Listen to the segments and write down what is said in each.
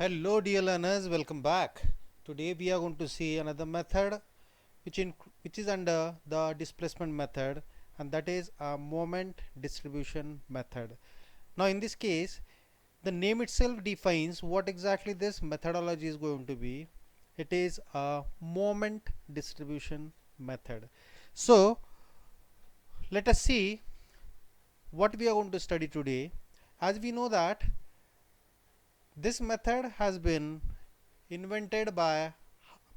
Hello dear learners, welcome back. Today we are going to see another method which is under the displacement method, and that is a moment distribution method. Now in this case, the name itself defines what exactly this methodology is going to be. It is a moment distribution method. So let us see what we are going to study today. As we know that this method has been invented by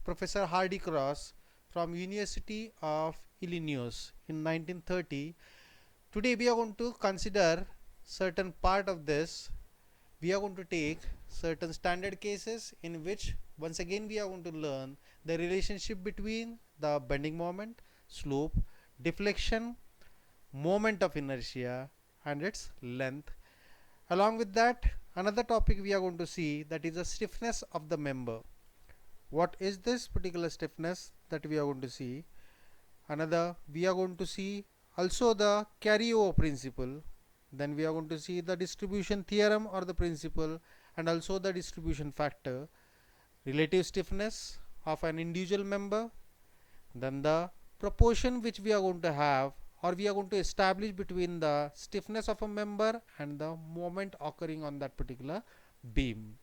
Professor Hardy Cross from University of Illinois in 1930. Today we are going to consider certain part of this. We are going to take certain standard cases in which once again we are going to learn the relationship between the bending moment, slope, deflection, moment of inertia and its length. Along with that, another topic we are going to see, that is the stiffness of the member. What is this particular stiffness that we are going to see? Another, we are going to see also the carryover principle. Then we are going to see the distribution theorem or the principle, and also the distribution factor, relative stiffness of an individual member, then the proportion which we are going to have or we are going to establish between the stiffness of a member and the moment occurring on that particular beam.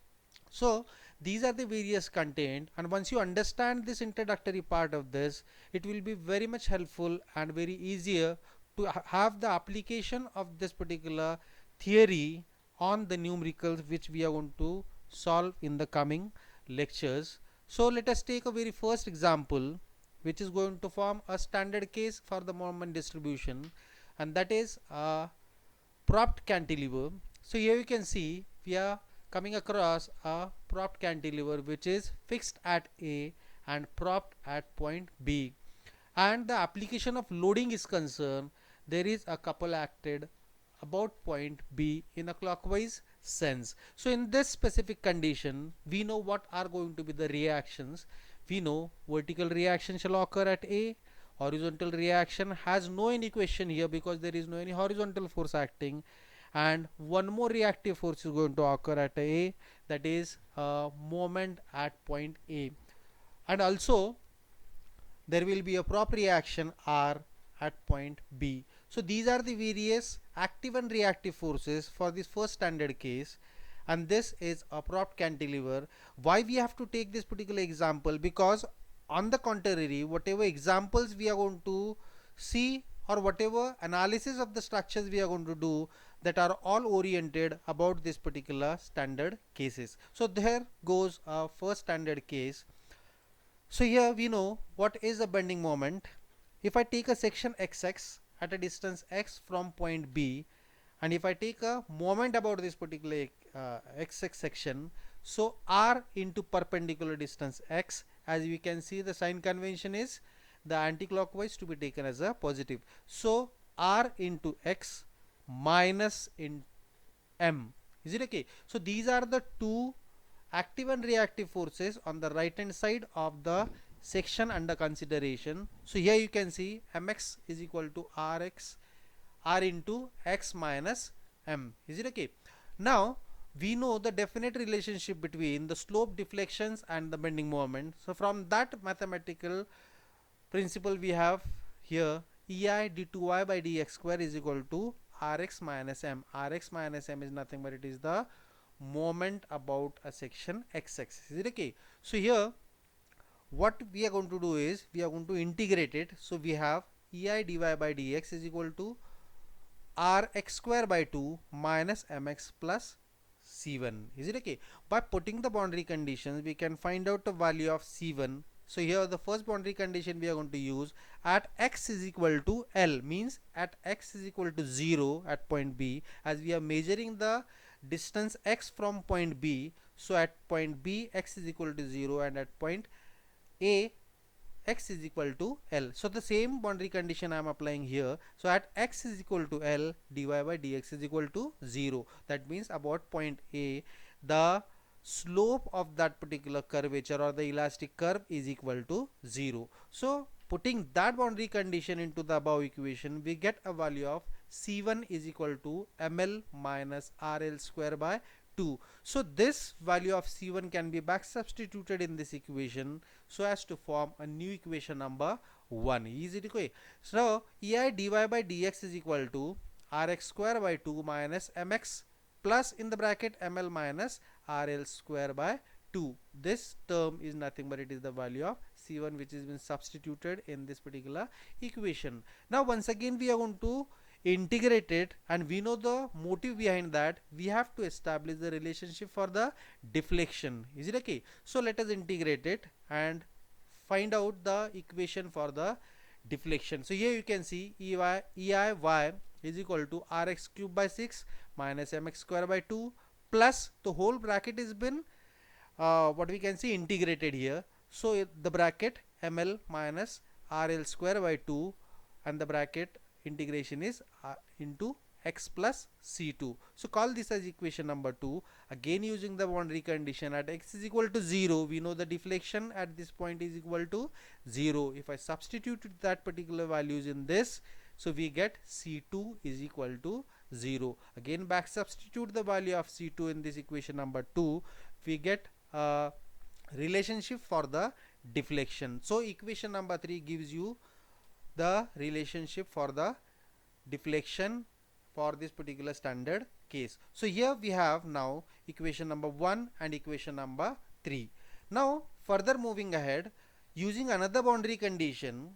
So these are the various content, and once you understand this introductory part of this, it will be very much helpful and very easier to have the application of this particular theory on the numericals which we are going to solve in the coming lectures. So let us take a very first example which is going to form a standard case for the moment distribution, and that is a propped cantilever. So here you can see we are coming across a propped cantilever which is fixed at A and propped at point B, and the application of loading is concerned, there is a couple acted about point B in a clockwise sense. So in this specific condition, we know what are going to be the reactions. We know vertical reaction shall occur at A. Horizontal reaction has no any question here because there is no any horizontal force acting, and one more reactive force is going to occur at A, that is a moment at point A, and also there will be a prop reaction R at point B. So these are the various active and reactive forces for this first standard case, and this is a propped cantilever. Why we have to take this particular example? Because on the contrary, whatever examples we are going to see or whatever analysis of the structures we are going to do, that are all oriented about this particular standard cases. So there goes a first standard case. So here we know what is a bending moment. If I take a section XX at a distance x from point B, and if I take a moment about this particular XX section, so R into perpendicular distance x, as we can see the sign convention is the anti-clockwise to be taken as a positive. So R into x minus in M. Is it okay? So these are the two active and reactive forces on the right hand side of the section under consideration. So here you can see mx is equal to rx r into x minus m. Is it okay? Now we know the definite relationship between the slope, deflections and the bending moment. So from that mathematical principle we have here ei d2y by dx square is equal to rx minus m. Rx minus m is nothing but it is the moment about a section xx. Is it okay? So here what we are going to do is we are going to integrate it. So we have ei dy by dx is equal to rx square by 2 minus mx plus c1. Is it okay? By putting the boundary conditions, we can find out the value of c1. So here the first boundary condition we are going to use at x is equal to L, means at x is equal to 0 at point B, as we are measuring the distance x from point B. So at point B x is equal to 0 and at point A x is equal to L. So the same boundary condition I am applying here. So at x is equal to L, dy by dx is equal to 0. That means about point A, the slope of that particular curvature or the elastic curve is equal to 0. So putting that boundary condition into the above equation, we get a value of C1 is equal to ml minus RL square by 2. So this value of C1 can be back substituted in this equation so as to form a new equation number 1. Is it okay? So EI dy by dx is equal to Rx square by 2 minus Mx plus in the bracket ml minus RL square by 2. This term is nothing but it is the value of C1 which has been substituted in this particular equation. Now once again we are going to integrate it, and we know the motive behind that. We have to establish the relationship for the deflection. Is it okay? So let us integrate it and find out the equation for the deflection. So here you can see EIY is equal to Rx cube by 6 minus Mx square by 2 plus the whole bracket has been what we can see integrated here. So the bracket ml minus RL square by 2 and the bracket integration is into x plus c2. So call this as equation number 2. Again using the boundary condition, at x is equal to 0, we know the deflection at this point is equal to 0. If I substitute that particular values in this, so we get c2 is equal to 0. Again back substitute the value of c2 in this equation number 2, we get a relationship for the deflection. So equation number 3 gives you the relationship for the deflection for this particular standard case. So here we have now equation number 1 and equation number 3. Now further moving ahead, using another boundary condition,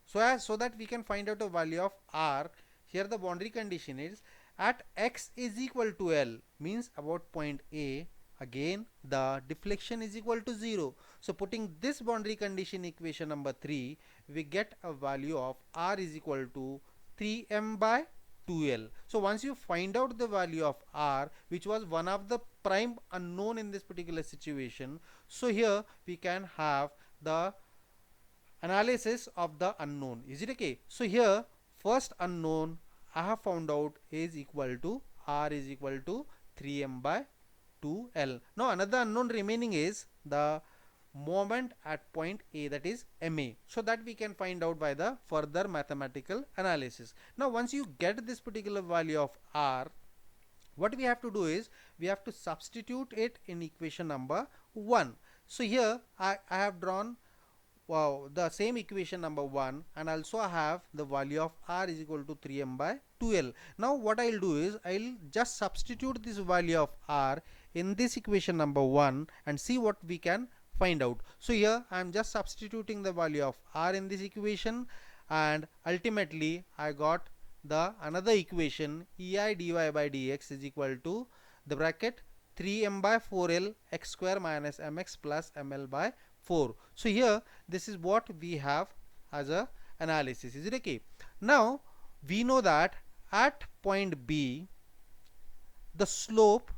so that we can find out a value of r. Here the boundary condition is at x is equal to L, means about point A, again the deflection is equal to 0. So putting this boundary condition equation number 3, we get a value of r is equal to 3m by 2l. So once you find out the value of r, which was one of the prime unknown in this particular situation, so here we can have the analysis of the unknown. Is it okay? So here first unknown I have found out is equal to r is equal to 3m by 2l. Now another unknown remaining is the moment at point A, that is MA. So that we can find out by the further mathematical analysis. Now once you get this particular value of r, what we have to do is we have to substitute it in equation number 1. So here I have drawn the same equation number 1, and also I have the value of r is equal to 3m by 2l. Now what I'll do is I'll just substitute this value of r in this equation number 1 and see what we can find out. So here I am just substituting the value of r in this equation, and ultimately I got the another equation EI dy by dx is equal to the bracket 3m by 4l x square minus mx plus ml by 4. So here this is what we have as a analysis. Is it okay? Now we know that at point B the slope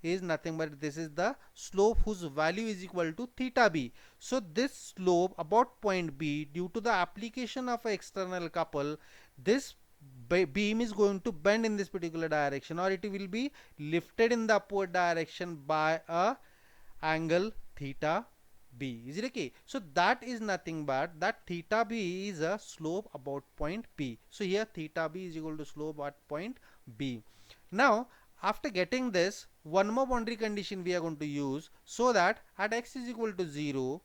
is nothing but this is the slope whose value is equal to theta b. So this slope about point B, due to the application of an external couple, this beam is going to bend in this particular direction, or it will be lifted in the upward direction by a angle theta b. Is it okay? So that is nothing but that theta b is a slope about point P. So here theta b is equal to slope at point B. Now after getting this, one more boundary condition we are going to use, so that at x is equal to 0,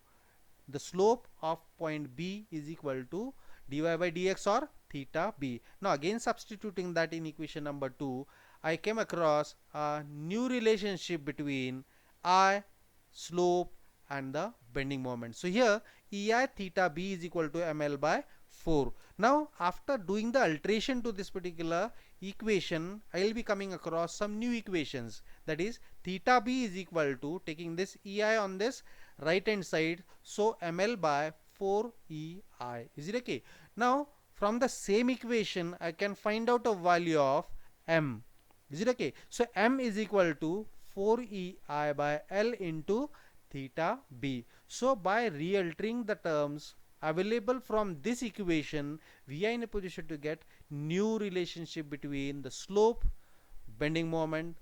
the slope of point B is equal to dy by dx or theta b. Now again substituting that in equation number 2, I came across a new relationship between I, slope, and the bending moment. So here EI theta b is equal to ml by 4. Now after doing the alteration to this particular equation, I will be coming across some new equations, that is theta b is equal to, taking this EI on this right hand side, so ml by 4 EI. Is it okay? Now from the same equation I can find out a value of m. Is it okay? So m is equal to 4 EI by L into theta b. So by re-altering the terms available from this equation, we are in a position to get new relationship between the slope, bending moment,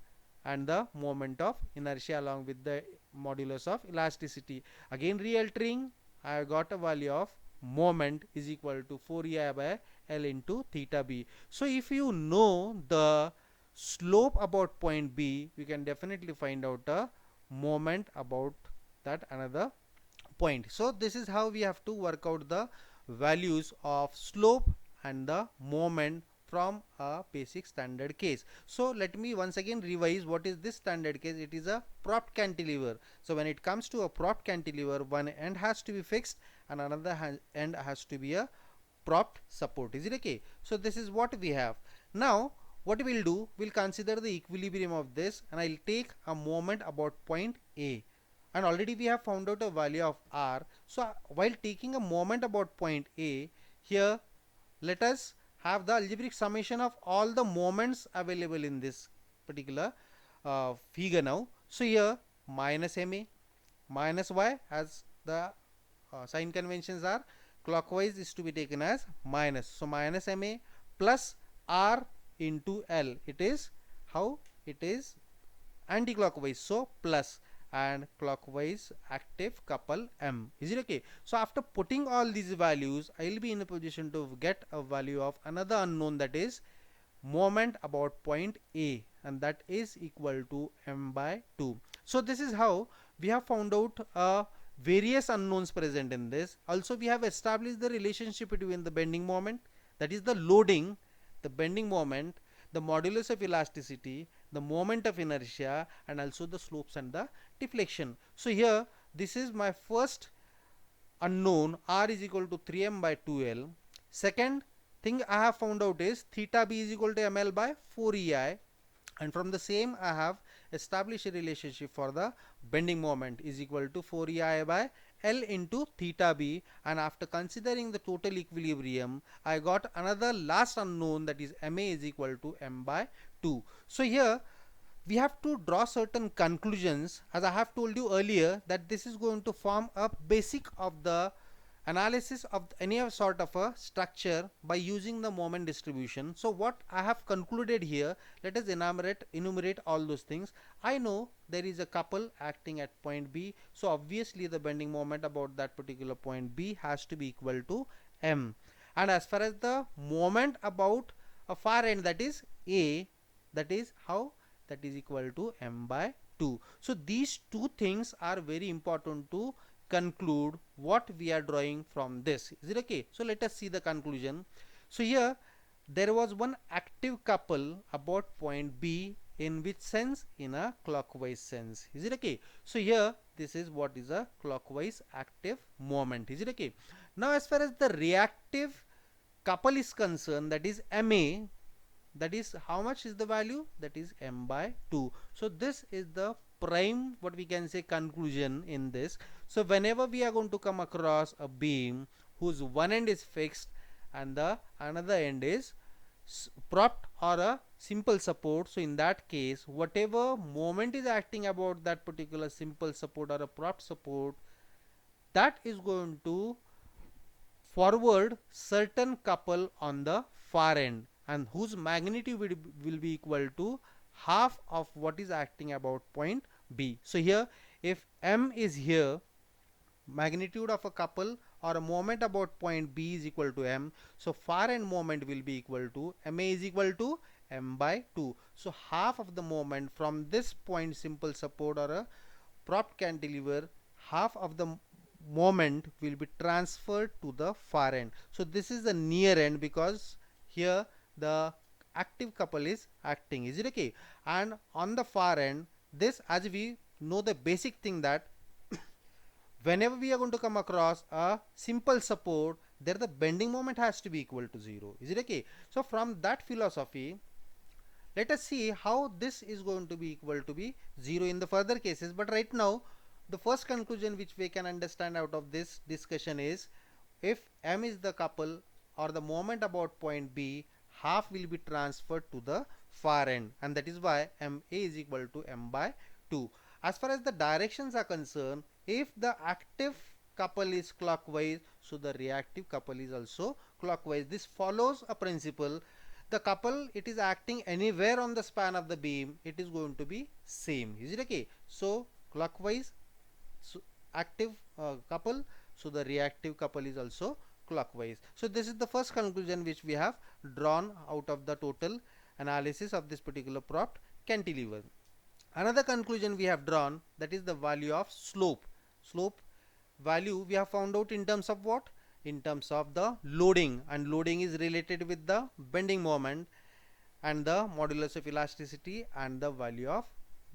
and the moment of inertia along with the modulus of elasticity. Again re-altering, I got a value of moment is equal to 4 EI by L into theta b. So if you know the slope about point B, we can definitely find out a moment about that another point. So this is how we have to work out the values of slope and the moment from a basic standard case. So let me once again revise what is this standard case. It is a propped cantilever. So when it comes to a propped cantilever, one end has to be fixed and another end has to be a propped support. Is it okay? So this is what we have. Now what we'll do, we'll consider the equilibrium of this, and I'll take a moment about point A, and already we have found out a value of r. So while taking a moment about point A, here let us have the algebraic summation of all the moments available in this particular figure now. So here minus ma minus y, as the sign conventions are, clockwise is to be taken as minus. So minus ma plus r into L. It is how it is anti-clockwise, so plus, and clockwise active couple M. Is it okay? So after putting all these values, I will be in a position to get a value of another unknown, that is moment about point A, and that is equal to M by 2. So this is how we have found out various unknowns present in this. Also we have established the relationship between the bending moment, that is the loading, the bending moment, the modulus of elasticity, the moment of inertia, and also the slopes and the deflection. So here this is my first unknown, r is equal to 3m by 2l. Second thing I have found out is theta b is equal to ml by 4ei, and from the same I have established a relationship for the bending moment is equal to 4ei by L into theta b, and after considering the total equilibrium I got another last unknown, that is ma is equal to m by 2. So here we have to draw certain conclusions, as I have told you earlier that this is going to form a basic of the analysis of any sort of a structure by using the moment distribution. So what I have concluded here, let us enumerate all those things. I know there is a couple acting at point B, so obviously the bending moment about that particular point B has to be equal to m. And as far as the moment about a far end, that is A, that is how, that is equal to m by 2. So these two things are very important to conclude what we are drawing from this. Is it okay? So let us see the conclusion. So here there was one active couple about point B, in which sense? In a clockwise sense. Is it okay? So here this is what is a clockwise active moment. Is it okay? Now as far as the reactive couple is concerned, that is ma, that is how much is the value? That is m by 2. So this is the prime, what we can say, conclusion in this. So whenever we are going to come across a beam whose one end is fixed and the another end is propped or a simple support, so in that case whatever moment is acting about that particular simple support or a propped support, that is going to forward certain couple on the far end, and whose magnitude will be equal to half of what is acting about point B. So here if m is here, magnitude of a couple or a moment about point B is equal to m, so far end moment will be equal to ma is equal to m by 2. So half of the moment from this point simple support or a propped cantilever, half of the moment will be transferred to the far end. So this is the near end, because here the active couple is acting. Is it okay? And on the far end, this, as we know the basic thing, that whenever we are going to come across a simple support, there the bending moment has to be equal to 0. Is it okay? So from that philosophy, let us see how this is going to be equal to be 0 in the further cases. But right now the first conclusion which we can understand out of this discussion is, if m is the couple or the moment about point B, half will be transferred to the far end, and that is why ma is equal to m by 2. As far as the directions are concerned, if the active couple is clockwise, so the reactive couple is also clockwise. This follows a principle: the couple, it is acting anywhere on the span of the beam, it is going to be same. Is it okay? So clockwise, so active couple, so the reactive couple is also clockwise. So this is the first conclusion which we have drawn out of the total analysis of this particular propped cantilever. Another conclusion we have drawn, that is the value of slope. Slope value we have found out in terms of what? In terms of the loading, and loading is related with the bending moment and the modulus of elasticity and the value of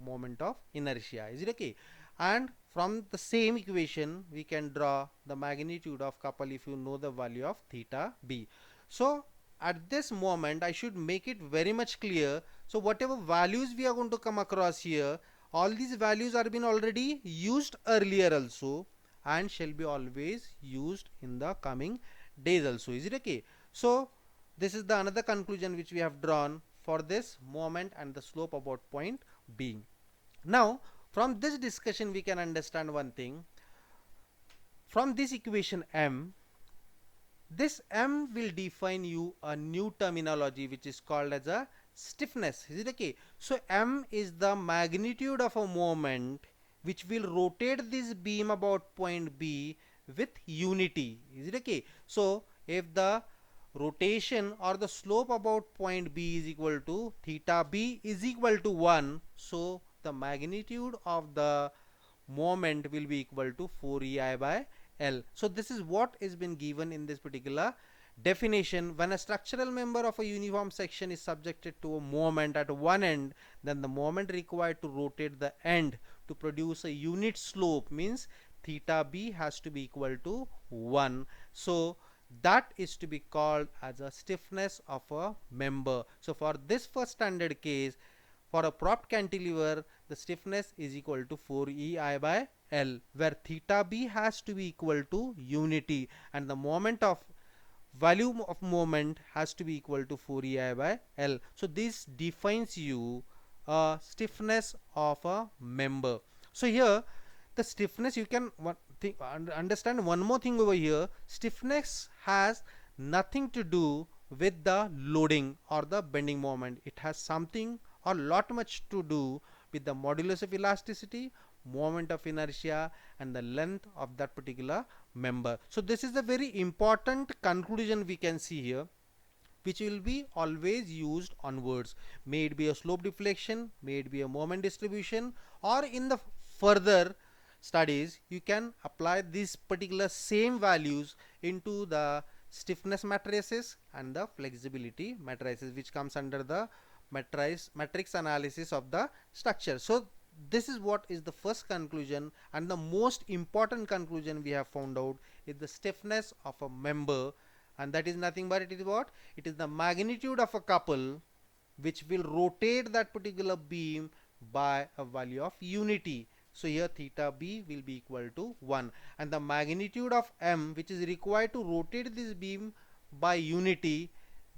moment of inertia. Is it okay? And from the same equation we can draw the magnitude of couple if you know the value of theta b. So at this moment I should make it very much clear. So whatever values we are going to come across here, all these values are been already used earlier also and shall be always used in the coming days also. Is it okay? So this is the another conclusion which we have drawn for this moment and the slope about point B. Now from this discussion we can understand one thing. From this equation M, this M will define you a new terminology which is called as a stiffness. Is it okay? So M is the magnitude of a moment which will rotate this beam about point B with unity. Is it okay? So if the rotation or the slope about point B is equal to theta B is equal to 1, so the magnitude of the moment will be equal to 4EI by L. So this is what is been given in this particular definition. When a structural member of a uniform section is subjected to a moment at one end, then the moment required to rotate the end to produce a unit slope means theta B has to be equal to 1. So that is to be called as a stiffness of a member. So for this first standard case, for a propped cantilever, the stiffness is equal to 4EI by L, where theta B has to be equal to unity and the moment of value of moment has to be equal to 4EI by L. So this defines you a stiffness of a member. So here the stiffness, you can understand one more thing over here. Stiffness has nothing to do with the loading or the bending moment. It has something or lot much to do with the modulus of elasticity, moment of inertia and the length of that particular member. So this is a very important conclusion we can see here, which will be always used onwards. May it be a slope deflection, may it be a moment distribution, or in the further studies you can apply these particular same values into the stiffness matrices and the flexibility matrices, which comes under the matrix analysis of the structure. So this is what is the first conclusion, and the most important conclusion we have found out is the stiffness of a member, and that is nothing but it is what? It is the magnitude of a couple which will rotate that particular beam by a value of unity. So here theta B will be equal to 1, and the magnitude of M which is required to rotate this beam by unity,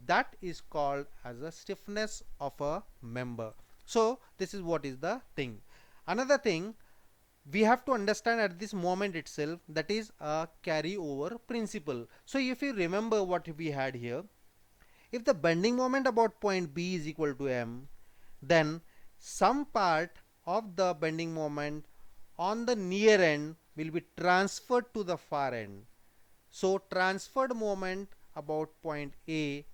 that is called as a stiffness of a member. So this is what is the thing. Another thing we have to understand at this moment itself, that is a carryover principle. So if you remember what we had here, if the bending moment about point B is equal to M, then some part of the bending moment on the near end will be transferred to the far end. So transferred moment about point A,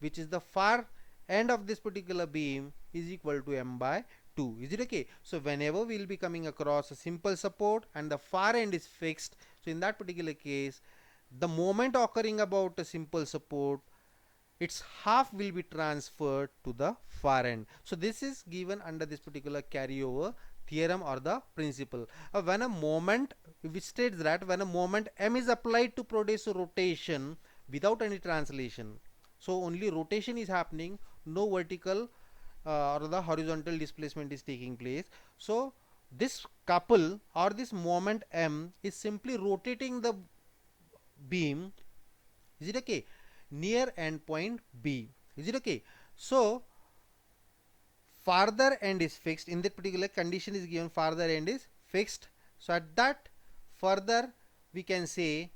which is the far end of this particular beam, is equal to M by 2. Is it okay? So whenever we will be coming across a simple support and the far end is fixed, so in that particular case the moment occurring about a simple support, its half will be transferred to the far end. So this is given under this particular carryover theorem or the principle. When a moment, which states that when a moment M is applied to produce a rotation without any translation, so only rotation is happening, no vertical or the horizontal displacement is taking place. So this couple or this moment M is simply rotating the beam, is it okay, near end point B. Is it okay? So farther end is fixed. In that particular condition is given, farther end is fixed. So at that further we can say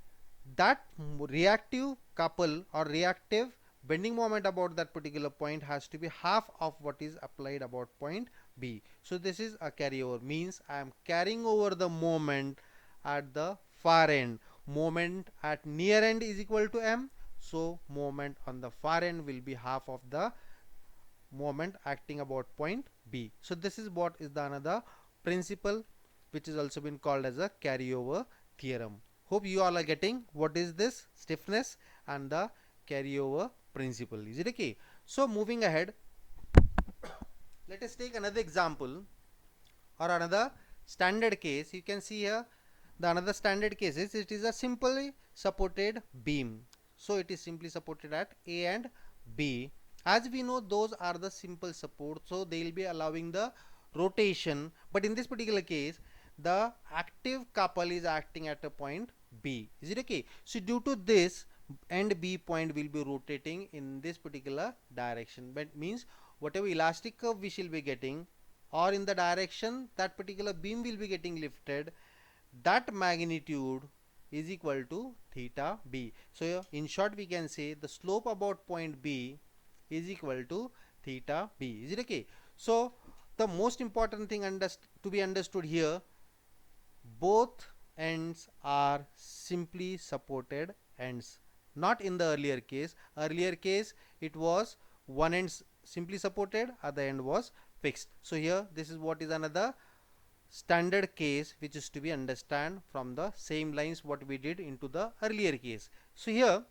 that reactive couple or reactive bending moment about that particular point has to be half of what is applied about point B. So this is a carryover, means I am carrying over the moment at the far end. Moment at near end is equal to M, so moment on the far end will be half of the moment acting about point B. So this is what is the another principle which is also been called as a carryover theorem. Hope you all are getting what is this stiffness and the carryover principle. Is it okay? So moving ahead, let us take another example or another standard case. You can see here the another standard case is it is a simply supported beam. So it is simply supported at A and B. As we know, those are the simple support, so they will be allowing the rotation. But in this particular case, the active couple is acting at a point B. Is it okay? So due to this, end B point will be rotating in this particular direction. But means whatever elastic curve we shall be getting, or in the direction that particular beam will be getting lifted, that magnitude is equal to theta B. So in short we can say the slope about point B is equal to theta B. Is it okay? So the most important thing to be understood here, both ends are simply supported ends. Not in the earlier case. Earlier case it was one end simply supported, other end was fixed. So here this is what is another standard case which is to be understand from the same lines what we did into the earlier case. So here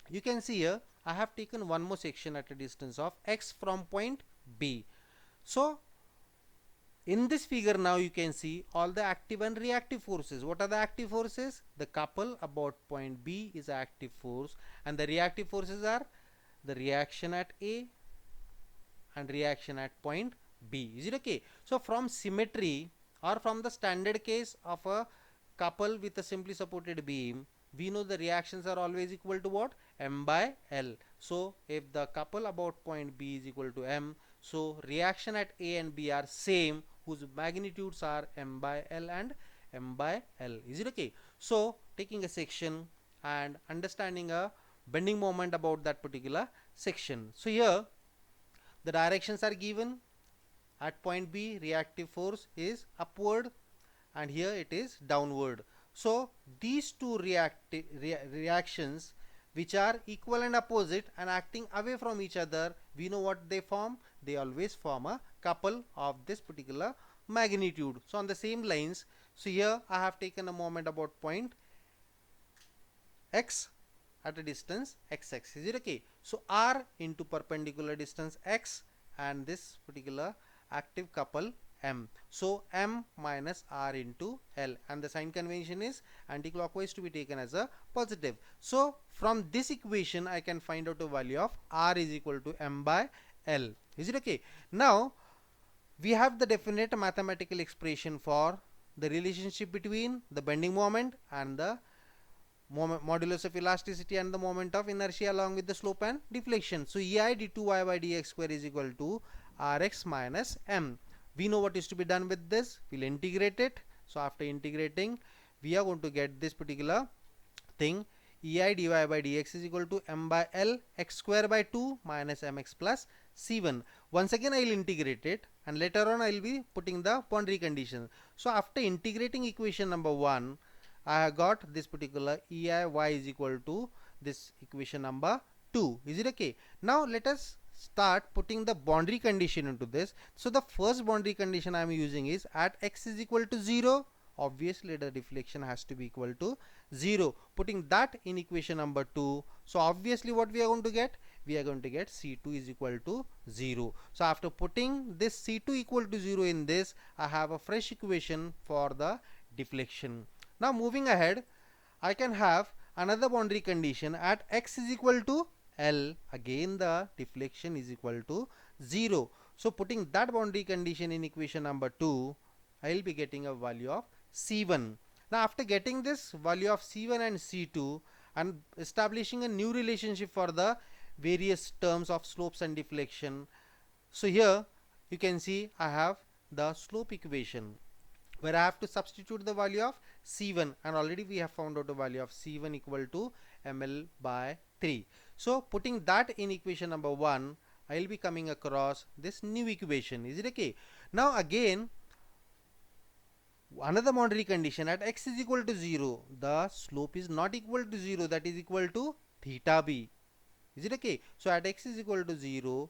you can see here I have taken one more section at a distance of x from point B. So in this figure now you can see all the active and reactive forces. What are the active forces? The couple about point B is active force, and the reactive forces are the reaction at A and reaction at point B. Is it okay? So from symmetry or from the standard case of a couple with a simply supported beam, we know the reactions are always equal to what? M by L. So if the couple about point B is equal to M, so reaction at A and B are same, whose magnitudes are M by L and M by L. Is it okay? So taking a section and understanding a bending moment about that particular section. So here the directions are given. At point B, reactive force is upward and here it is downward. So these two reactions which are equal and opposite and acting away from each other, we know what they form. They always form a couple of this particular magnitude. So on the same lines, so here I have taken a moment about point x at a distance xx. Is it okay? So r into perpendicular distance x and this particular active couple M. So M minus R into L, and the sign convention is anti-clockwise to be taken as a positive. So from this equation I can find out a value of R is equal to M by L. Is it okay? Now we have the definite mathematical expression for the relationship between the bending moment and the modulus of elasticity and the moment of inertia along with the slope and deflection. So ei d2y by dx square is equal to Rx minus M. We know what is to be done with this. We'll integrate it. So after integrating, we are going to get this particular thing. Ei dy by dx is equal to M by L x square by 2 minus mx plus c1. Once again I will integrate it, and later on I will be putting the boundary condition. So after integrating equation number 1, I have got this particular Ei is equal to this equation number 2. Is it okay? Now let us start putting the boundary condition into this. So the first boundary condition I am using is at x is equal to 0. Obviously the deflection has to be equal to 0. Putting that in equation number 2. So obviously what we are going to get? We are going to get C2 is equal to 0. So after putting this C2 equal to 0 in this, I have a fresh equation for the deflection. Now moving ahead, I can have another boundary condition at x is equal to L. Again the deflection is equal to 0. So putting that boundary condition in equation number 2, I will be getting a value of C1. Now after getting this value of C1 and C2 and establishing a new relationship for the various terms of slopes and deflection, so here you can see I have the slope equation where I have to substitute the value of C1, and already we have found out a value of C1 equal to ml by 3. So putting that in equation number 1, I will be coming across this new equation. Is it okay? Now again another boundary condition at x is equal to 0, the slope is not equal to 0, that is equal to theta b. Is it okay? So at x is equal to 0,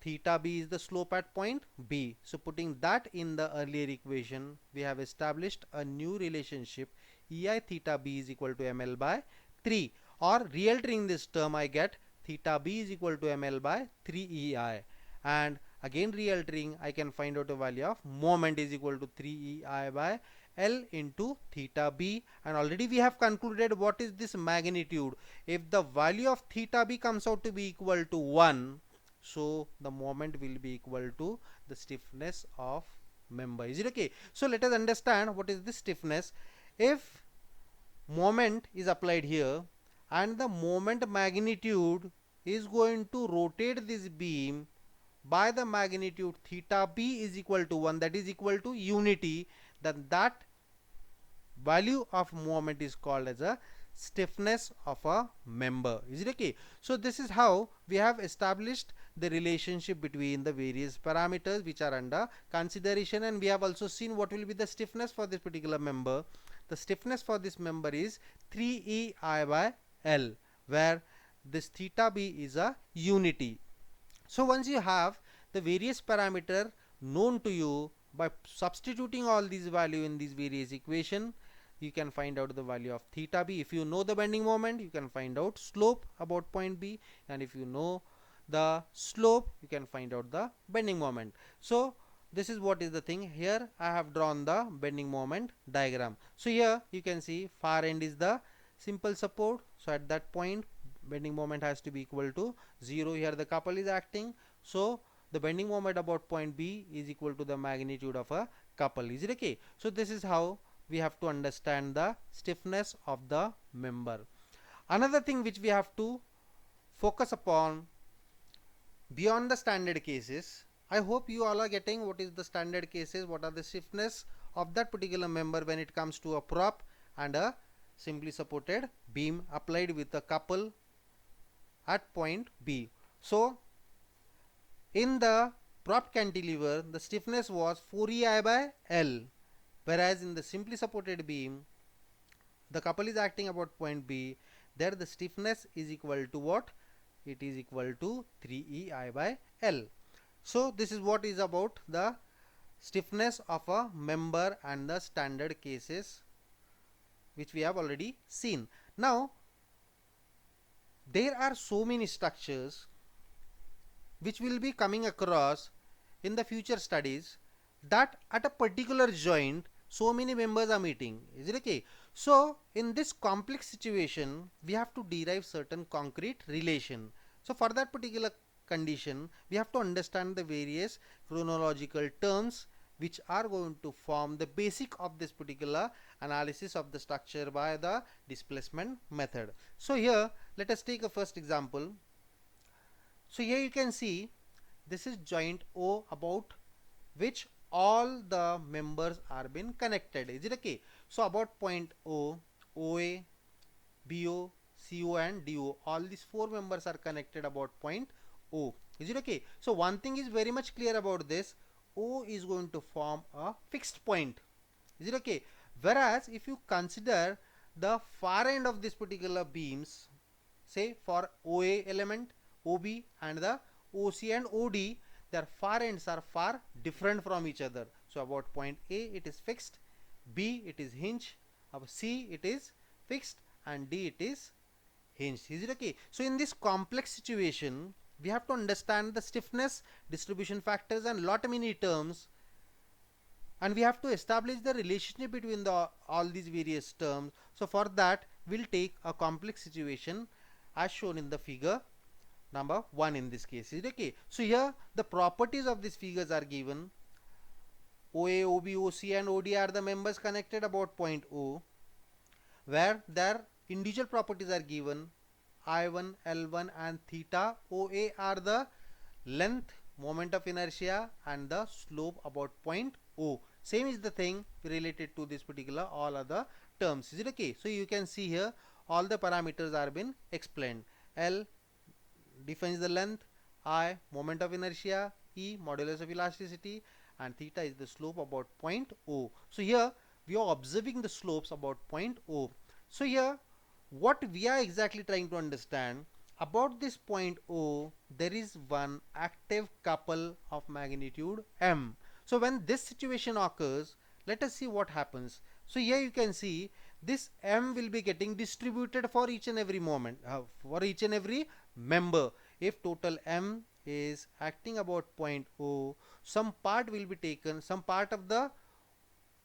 theta b is the slope at point B. So putting that in the earlier equation, we have established a new relationship, ei theta b is equal to ml by 3, or realtering this term I get theta b is equal to ml by 3 ei, and again realtering I can find out a value of moment is equal to 3 ei by L into theta b, and already we have concluded what is this magnitude. If the value of theta b comes out to be equal to 1, so the moment will be equal to the stiffness of member. Is it okay? So let us understand what is the stiffness. If moment is applied here and the moment magnitude is going to rotate this beam by the magnitude theta b is equal to 1, that is equal to unity, then that value of moment is called as a stiffness of a member. Is it okay? So this is how we have established the relationship between the various parameters which are under consideration, and we have also seen what will be the stiffness for this particular member. The stiffness for this member is 3 ei by L, where this theta b is a unity. So once you have the various parameter known to you, by substituting all these value in these various equation, you can find out the value of theta b. If you know the bending moment, you can find out slope about point B, and if you know the slope, you can find out the bending moment. So this is what is the thing. Here I have drawn the bending moment diagram. So here you can see far end is the simple support, so at that point bending moment has to be equal to 0. Here the couple is acting, so the bending moment about point B is equal to the magnitude of a couple. Is it okay? So this is how we have to understand the stiffness of the member. Another thing which we have to focus upon beyond the standard cases, I hope you all are getting what is the standard cases, what are the stiffness of that particular member when it comes to a prop and a simply supported beam applied with a couple at point B. So in the propped cantilever, the stiffness was 4ei by L, whereas in the simply supported beam, the couple is acting about point B, there the stiffness is equal to what? It is equal to 3ei by L. So this is what is about the stiffness of a member and the standard cases which we have already seen. Now there are so many structures which will be coming across in the future studies, that at a particular joint so many members are meeting. Is it okay? So in this complex situation, we have to derive certain concrete relation. So for that particular condition, we have to understand the various chronological terms which are going to form the basic of this particular analysis of the structure by the displacement method. So here let us take a first example. So here you can see this is joint O, about which all the members are been connected. Is it okay? So about point O, OA, BO, CO and DO, all these four members are connected about point O. Is it okay? So one thing is very much clear about this, O is going to form a fixed point. Is it okay? Whereas if you consider the far end of this particular beams, say for OA element, OB and the OC and OD, their far ends are far different from each other. So about point A it is fixed, B it is hinge, C it is fixed and D it is hinged. Is it okay? So in this complex situation, we have to understand the stiffness, distribution factors and lot many terms, and we have to establish the relationship between all these various terms. So for that we'll take a complex situation as shown in the figure number 1 in this case. Is it okay? So here the properties of these figures are given. OA, OB, OC and OD are the members connected about point O, where their individual properties are given. I1, L1 and theta. OA are the length, moment of inertia and the slope about point O. Same is the thing related to this particular all other terms. Is it okay? So you can see here all the parameters are been explained. L defines the length, I moment of inertia, E modulus of elasticity and theta is the slope about point O. So here we are observing the slopes about point O. So here what we are exactly trying to understand, about this point O, there is one active couple of magnitude m. So when this situation occurs, let us see what happens. So here you can see this m will be getting distributed for each and every moment, for each and every member. If total m is acting about point O, some part will be taken, some part of the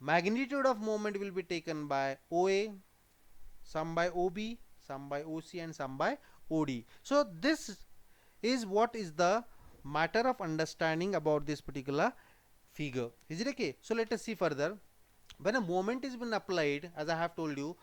magnitude of moment will be taken by OA, some by OB, some by OC, and some by OD. So this is what is the matter of understanding about this particular figure. Is it okay? So let us see further. When a moment is been applied, as I have told you,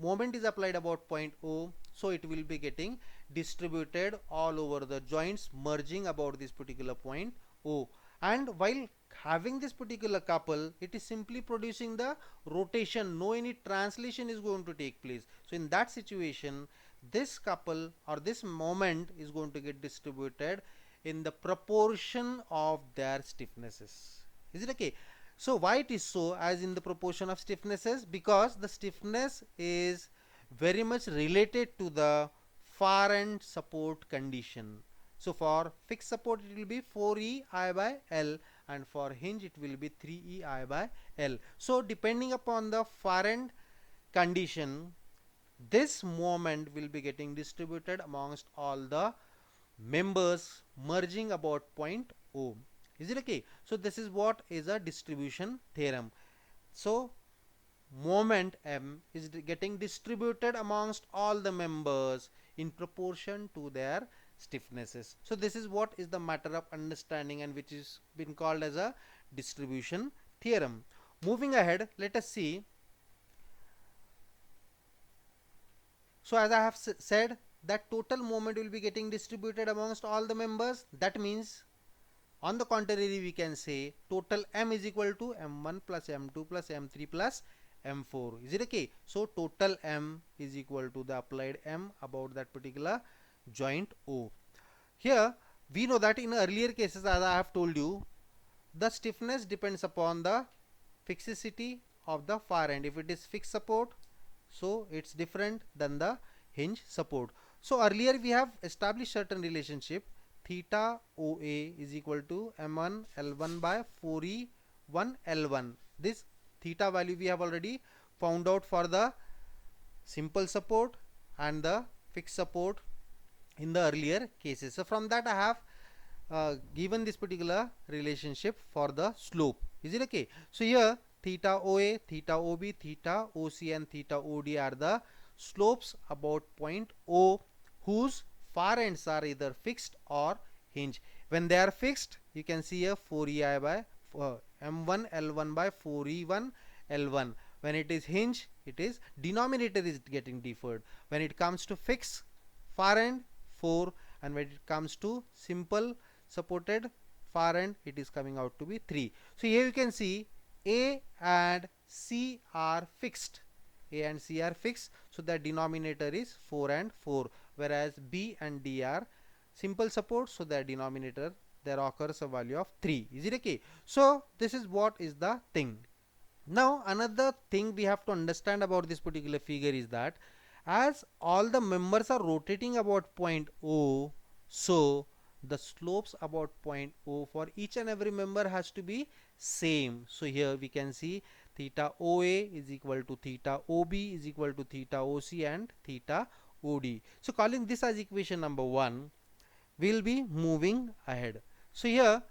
moment is applied about point O, so it will be getting distributed all over the joints, merging about this particular point O. And while having this particular couple, it is simply producing the rotation, no any translation is going to take place. So in that situation, this couple or this moment is going to get distributed in the proportion of their stiffnesses. Is it okay? So why it is so, as in the proportion of stiffnesses? Because the stiffness is very much related to the far end support condition. So for fixed support it will be 4 I by L, and for hinge it will be 3 I by L. So depending upon the far end condition, this moment will be getting distributed amongst all the members merging about point O. Is it okay? So this is what is a distribution theorem. So moment m is getting distributed amongst all the members in proportion to their stiffnesses. So this is what is the matter of understanding, and which is been called as a distribution theorem. Moving ahead, let us see. So as I have said that total moment will be getting distributed amongst all the members. That means on the contrary, we can say total m is equal to m1 plus m2 plus m3 plus m4. Is it okay? So total m is equal to the applied m about that particular joint O. Here we know that in earlier cases, as I have told you, the stiffness depends upon the fixicity of the far end. If it is fixed support, so it's different than the hinge support. So earlier we have established certain relationship. Theta OA is equal to m1 L1 by 4e1 L1. This theta value we have already found out for the simple support and the fixed support in the earlier cases. So from that I have given this particular relationship for the slope. Is it okay? So here theta OA, theta OB, theta OC, and theta OD are the slopes about point O whose far ends are either fixed or hinge. When they are fixed, you can see a 4ei by m1 L1 by 4e1 L1. When it is hinge, it is denominator is getting deferred. When it comes to fixed far end, 4, and when it comes to simple supported far end, it is coming out to be 3. So here you can see A and C are fixed. A and C are fixed, so the denominator is 4 and 4, whereas B and D are simple support, so the denominator there occurs a value of 3. Is it okay? So this is what is the thing. Now another thing we have to understand about this particular figure is that as all the members are rotating about point O, so the slopes about point O for each and every member has to be same. So here we can see theta OA is equal to theta OB is equal to theta OC and theta OD. So calling this as equation number 1, we will be moving ahead. So here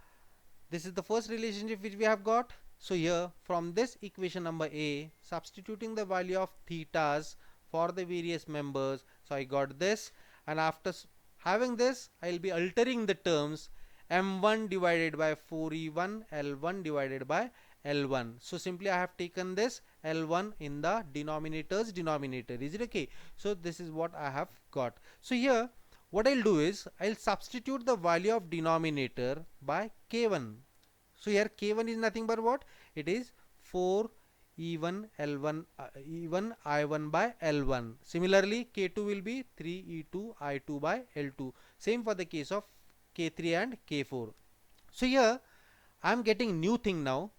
this is the first relationship which we have got. So here from this equation number A, substituting the value of thetas for the various members, so I got this, and after having this I will be altering the terms m1 divided by 4e1 L1 divided by L1. So simply I have taken this L1 in the denominator's denominator. Is it okay? So this is what I have got. So here what I'll do is I'll substitute the value of denominator by k1. So here k1 is nothing but what? It is 4 E1 L1 E1 I1 by L1. Similarly k2 will be 3 E2 I2 by L2. Same for the case of k3 and k4. So here I am getting new thing now,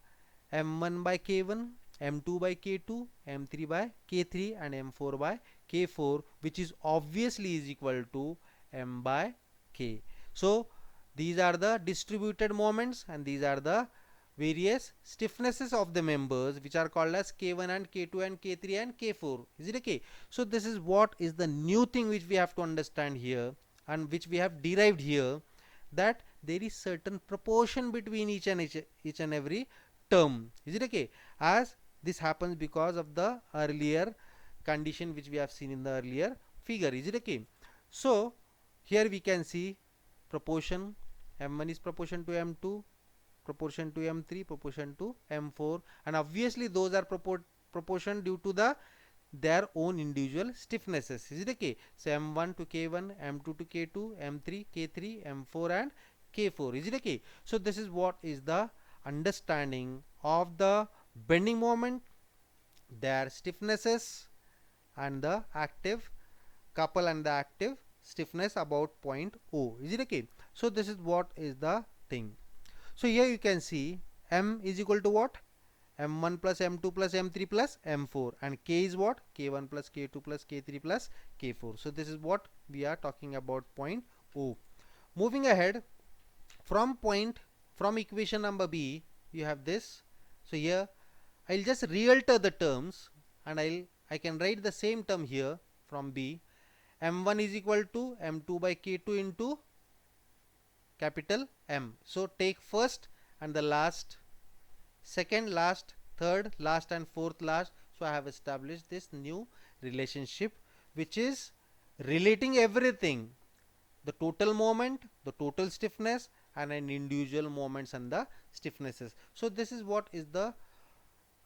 m1 by k1, m2 by k2, m3 by k3, and m4 by k4, which is obviously is equal to m by k. So these are the distributed moments and these are the various stiffnesses of the members, which are called as k1 and k2 and k3 and k4. Is it okay? So this is what is the new thing which we have to understand here and which we have derived here, that there is certain proportion between each and every term. Is it okay? As this happens because of the earlier condition which we have seen in the earlier figure. Is it okay? So here we can see proportion, m1 is proportion to m2, proportion to m3, proportion to m4, and obviously those are proportion due to their own individual stiffnesses. Is it okay? So m1 to k1, m2 to k2, m3 k3, m4 and k4. Is it okay? So this is what is the understanding of the bending moment, their stiffnesses, and the active couple and the active stiffness about point O. Is it okay? So this is what is the thing. So here you can see m is equal to what? m1 plus m2 plus m3 plus m4, and k is what? k1 plus k2 plus k3 plus k4. So this is what we are talking about point O. Moving ahead, from equation number B, you have this. So here I'll just realter the terms and I can write the same term here from B. m1 is equal to m2 by k2 into capital M. So take first and the last, second last, third last and fourth last. So I have established this new relationship which is relating everything, the total moment, the total stiffness, and an individual moments and the stiffnesses. So this is what is the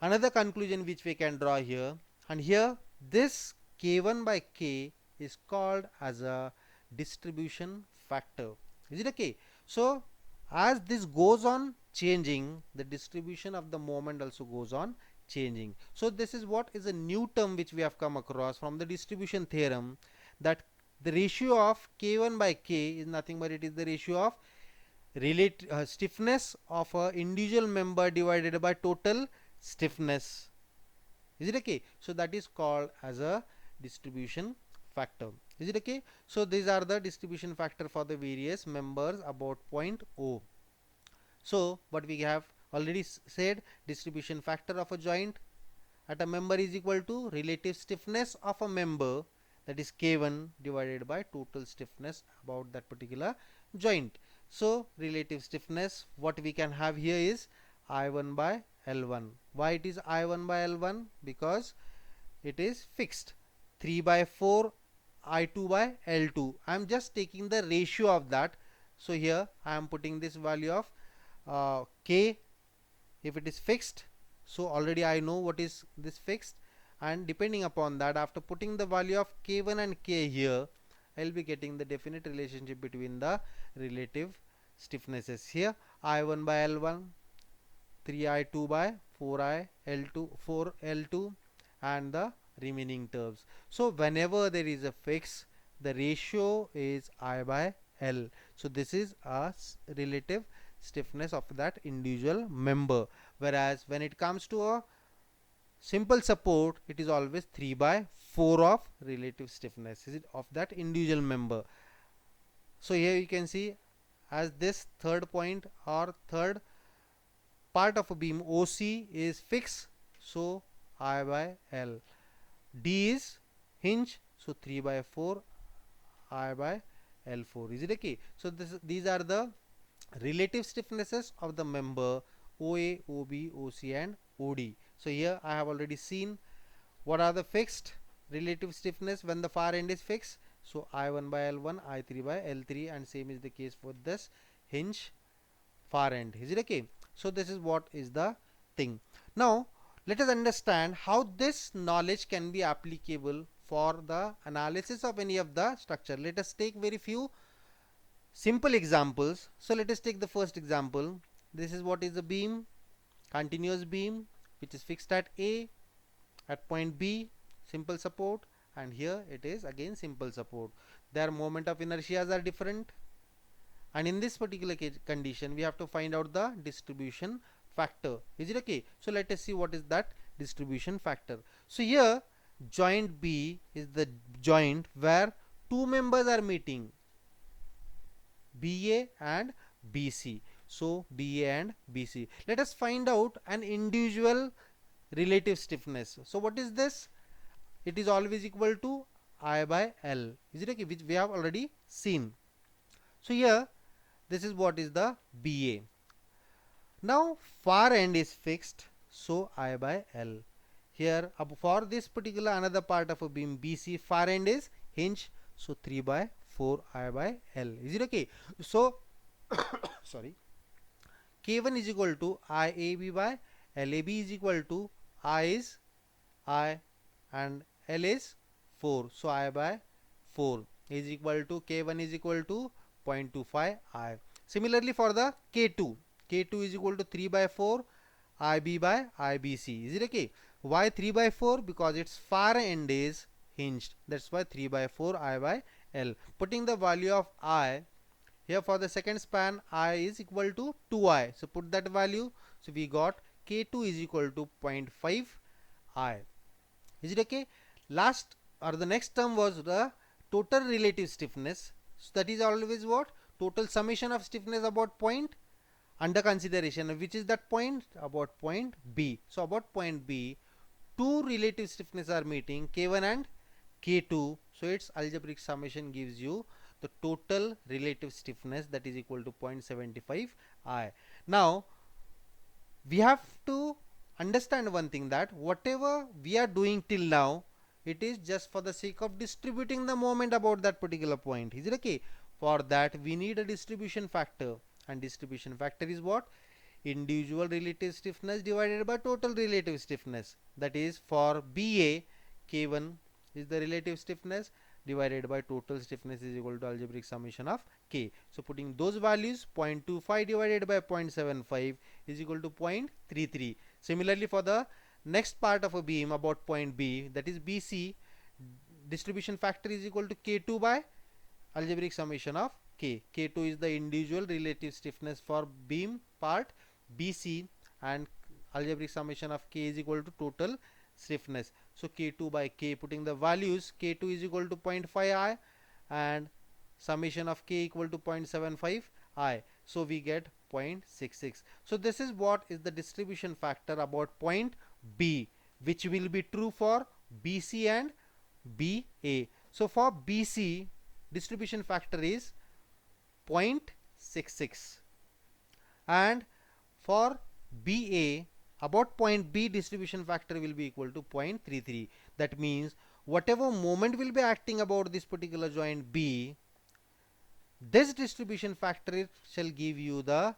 another conclusion which we can draw here. And here this k1 by k is called as a distribution factor. Is it okay? So as this goes on changing, the distribution of the moment also goes on changing. So this is what is a new term which we have come across from the distribution theorem, that the ratio of k1 by k is nothing but it is the ratio of stiffness of a individual member divided by total stiffness. Is it okay? So that is called as a distribution factor. Is it okay? So these are the distribution factor for the various members about point O. So what we have already said, distribution factor of a joint at a member is equal to relative stiffness of a member, that is k1 divided by total stiffness about that particular joint. So relative stiffness, what we can have here is I1 by L1. Why it is I1 by L1? Because it is fixed. 3 by 4 I2 by L2. I am just taking the ratio of that. So here I am putting this value of k if it is fixed. So already I know what is this fixed, and depending upon that, after putting the value of k1 and k here, I will be getting the definite relationship between the relative stiffnesses. Here I1 by L1, 3I2 by 4L2 and the remaining terms. So whenever there is a fix, the ratio is I by L. So this is a relative stiffness of that individual member, whereas when it comes to a simple support, it is always 3 by 4 of relative stiffness is it of that individual member. So here you can see, as this third point or third part of a beam OC is fixed, so I by L. D is hinge, so 3 by 4 I by L4. Is it okay? So these are the relative stiffnesses of the member OA, OB, OC and OD. So here I have already seen what are the fixed relative stiffness when the far end is fixed. So I1 by L1, I3 by L3, and same is the case for this hinge far end. Is it okay? So this is what is the thing. Now let us understand how this knowledge can be applicable for the analysis of any of the structure. Let us take very few simple examples. So let us take the first example. This is what is a beam, continuous beam, which is fixed at A, at point B, simple support, and here it is again simple support. Their moment of inertias are different, and in this particular condition we have to find out the distribution factor. Is it okay? So let us see what is that distribution factor. So here joint B is the joint where two members are meeting. BA and BC. So BA and BC. Let us find out an individual relative stiffness. So what is this? It is always equal to I by L. Is it okay? Which we have already seen. So here this is what is the BA. Now far end is fixed, so I by L. Here for this particular another part of a beam BC, far end is hinge, so 3 by 4 I by L. Is it okay? So sorry, K1 is equal to IAB by LAB is equal to I is I and L is 4. So I by 4 is equal to K1 is equal to 0.25 I. Similarly for the K2, K2 is equal to 3 by 4 IB by IBC. Is it okay? Why 3 by 4? Because its far end is hinged. That's why 3 by 4 I by L. Putting the value of I here for the second span, I is equal to 2I. So put that value. So we got K2 is equal to 0.5 I. Is it okay? Last or the next term was the total relative stiffness. So that is always what? Total summation of stiffness about point under consideration. Which is that point? About point B. So about point B, two relative stiffness are meeting, K1 and K2. So its algebraic summation gives you the total relative stiffness, that is equal to 0.75 I. Now we have to understand one thing, that whatever we are doing till now, it is just for the sake of distributing the moment about that particular point. Is it okay? For that we need a distribution factor, and distribution factor is what? Individual relative stiffness divided by total relative stiffness. That is for BA, K1 is the relative stiffness divided by total stiffness is equal to algebraic summation of K. So putting those values, 0.25 divided by 0.75 is equal to 0.33. Similarly for the next part of a beam about point B, that is BC, distribution factor is equal to K2 by algebraic summation of K. K2 is the individual relative stiffness for beam part BC, and algebraic summation of K is equal to total stiffness. So K2 by K, putting the values, K2 is equal to 0.5 I and summation of K equal to 0.75 I. So we get 0.66. So this is what is the distribution factor about point B, which will be true for BC and BA. So for BC, distribution factor is 0.66, and for BA about point B, distribution factor will be equal to 0.33. That means whatever moment will be acting about this particular joint B, this distribution factor shall give you the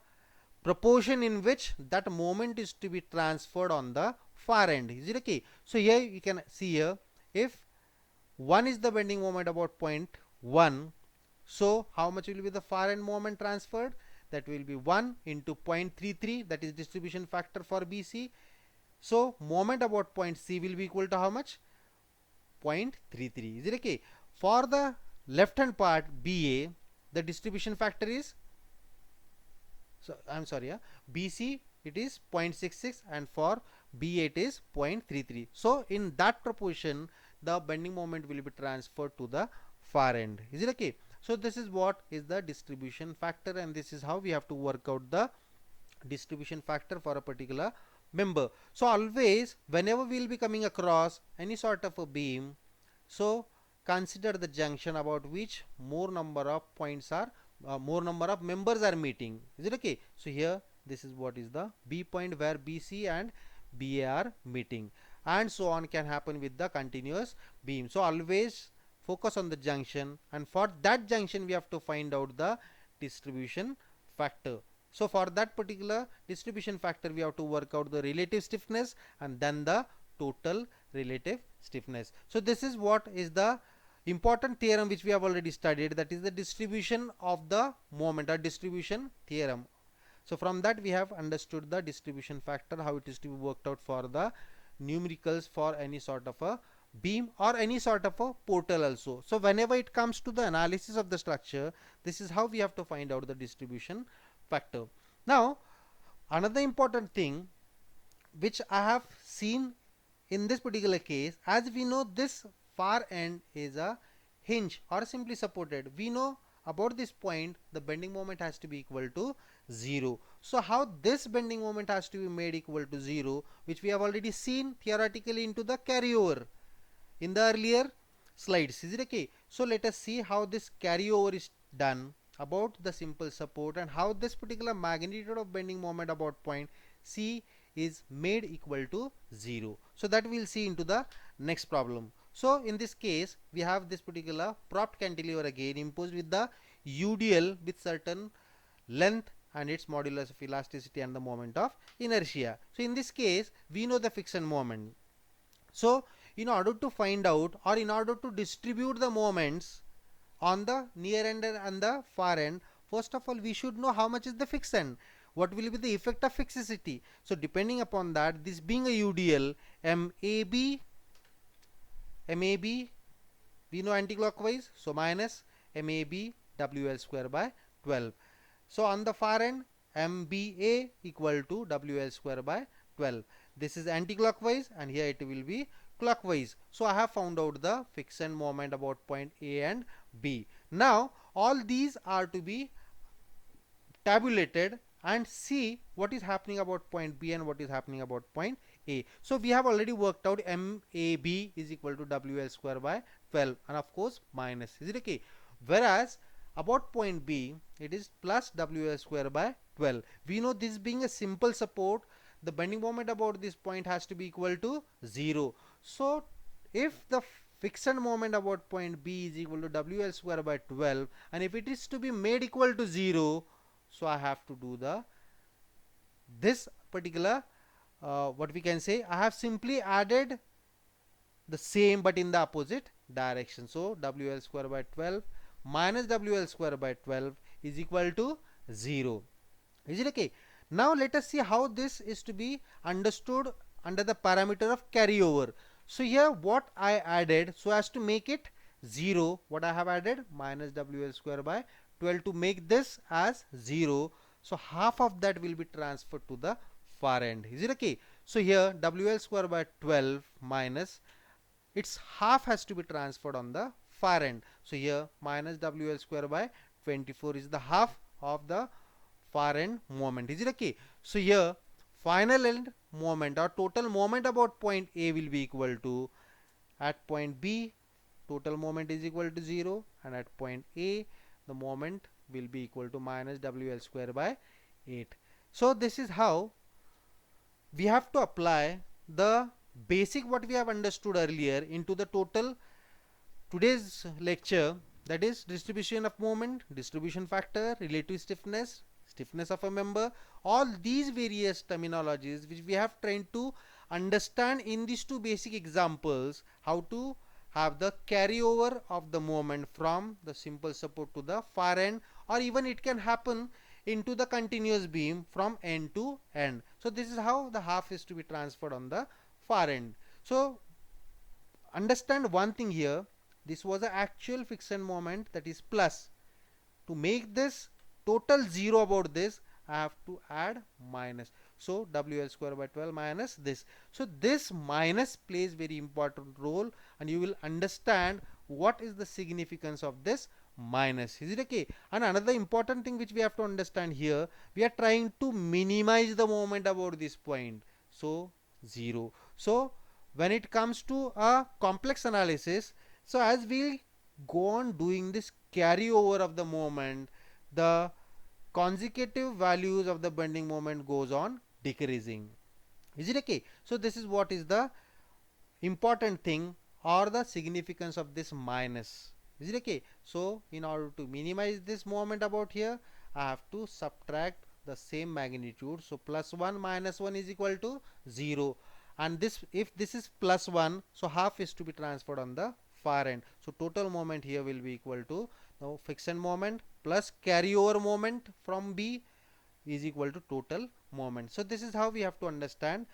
proportion in which that moment is to be transferred on the far end. Is it okay? So here you can see here, if 1 is the bending moment about point 1, so how much will be the far end moment transferred? That will be 1 into 0.33, that is distribution factor for BC. So moment about point C will be equal to how much? 0.33. Is it okay? For the left hand part BA, the distribution factor is, so I'm sorry, BC it is 0.66 and for BA it is 0.33. So in that proportion the bending moment will be transferred to the far end. Is it okay? So this is what is the distribution factor, and this is how we have to work out the distribution factor for a particular member. So always whenever we will be coming across any sort of a beam, so consider the junction about which more number of points are more number of members are meeting. Is it okay? So here this is what is the B point where BC and BA are meeting, and so on can happen with the continuous beam. So always focus on the junction, and for that junction we have to find out the distribution factor. So for that particular distribution factor we have to work out the relative stiffness and then the total relative stiffness. So this is what is the important theorem which we have already studied, that is the distribution of the moment or distribution theorem. So from that we have understood the distribution factor, how it is to be worked out for the numericals for any sort of a beam or any sort of a portal also. So whenever it comes to the analysis of the structure, this is how we have to find out the distribution factor. Now another important thing which I have seen in this particular case, as we know this far end is a hinge or simply supported, we know about this point, the bending moment has to be equal to 0. So how this bending moment has to be made equal to 0, which we have already seen theoretically into the carryover in the earlier slides. Is it okay? So let us see how this carryover is done about the simple support and how this particular magnitude of bending moment about point C is made equal to 0. So that we'll see into the next problem. So in this case, we have this particular propped cantilever again imposed with the UDL with certain length and its modulus of elasticity and the moment of inertia. So in this case, we know the friction moment. So in order to find out, or in order to distribute the moments on the near end and the far end, first of all we should know how much is the friction, what will be the effect of fixicity. So depending upon that, this being a UDL, MAB we know anti-clockwise, so minus MAB WL square by 12. So on the far end, MBA equal to WL square by 12. This is anti-clockwise and here it will be clockwise. So I have found out the friction moment about point A and B. Now all these are to be tabulated and see what is happening about point B and what is happening about point A. So we have already worked out MAB is equal to WL square by 12 and of course minus. Is it okay? Whereas about point B, it is plus WL square by 12. We know this being a simple support, the bending moment about this point has to be equal to 0. So if the friction moment about point B is equal to WL square by 12 and if it is to be made equal to 0, so I have to do this particular what we can say, I have simply added the same but in the opposite direction. So WL square by 12 minus WL square by 12 is equal to 0. Is it okay? Now let us see how this is to be understood under the parameter of carryover. So here what I added, so as to make it 0, what I have added, minus WL square by 12 to make this as 0. So half of that will be transferred to the far end. Is it okay? So here WL square by 12 minus its half has to be transferred on the far end. So here minus WL square by 24 is the half of the far end moment. Is it okay? So here final end moment or total moment about point A will be equal to, at point B total moment is equal to 0 and at point A the moment will be equal to minus WL square by 8. So this is how we have to apply the basic what we have understood earlier into the total today's lecture, that is distribution of moment, distribution factor, relative stiffness, stiffness of a member, all these various terminologies which we have tried to understand in these two basic examples, how to have the carryover of the moment from the simple support to the far end, or even it can happen into the continuous beam from end to end. So this is how the half is to be transferred on the far end. So understand one thing here, this was the actual friction moment, that is plus. To make this total 0 about this, I have to add minus. So WL square by 12 minus this. So this minus plays very important role and you will understand what is the significance of this minus. Is it okay? And another important thing which we have to understand here, we are trying to minimize the moment about this point. So 0. So when it comes to a complex analysis, so as we go on doing this carryover of the moment, the consecutive values of the bending moment goes on decreasing. Is it okay? So this is what is the important thing or the significance of this minus. Is it okay? So in order to minimize this moment about here, I have to subtract the same magnitude. So plus 1 minus 1 is equal to 0. And this, if this is plus 1, so half is to be transferred on the far end. So total moment here will be equal to now friction moment plus carryover moment from B is equal to total moment. So this is how we have to understand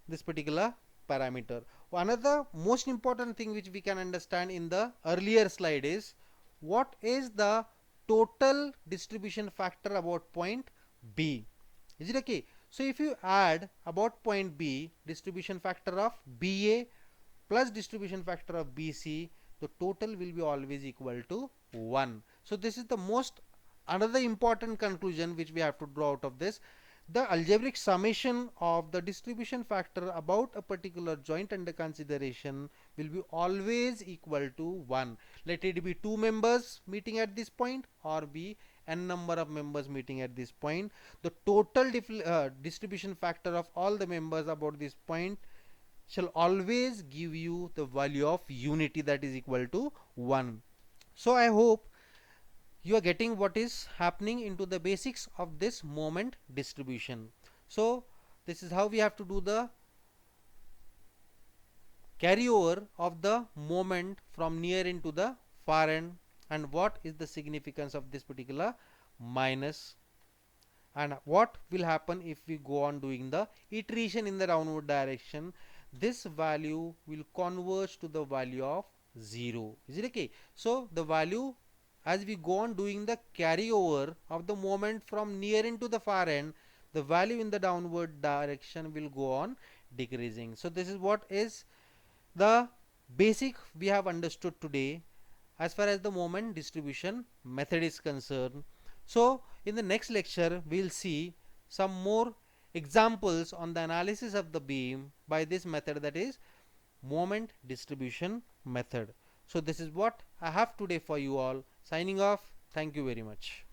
this particular parameter. Another most important thing which we can understand in the earlier slide is what is the total distribution factor about point B. Is it okay? So if you add about point B, distribution factor of BA plus distribution factor of BC, the total will be always equal to 1. So this is the most another important conclusion which we have to draw out of this. The algebraic summation of the distribution factor about a particular joint under consideration will be always equal to 1. Let it be 2 members meeting at this point or be n number of members meeting at this point. The total distribution factor of all the members about this point shall always give you the value of unity, that is equal to 1. So I hope you are getting what is happening into the basics of this moment distribution. So this is how we have to do the carryover of the moment from near end to the far end, and what is the significance of this particular minus, and what will happen if we go on doing the iteration in the downward direction. This value will converge to the value of 0. Is it okay? So the value, as we go on doing the carryover of the moment from near end to the far end, the value in the downward direction will go on decreasing. So this is what is the basic we have understood today as far as the moment distribution method is concerned. So in the next lecture we will see some more examples on the analysis of the beam by this method, that is moment distribution method. So this is what I have today for you all. Signing off. Thank you very much.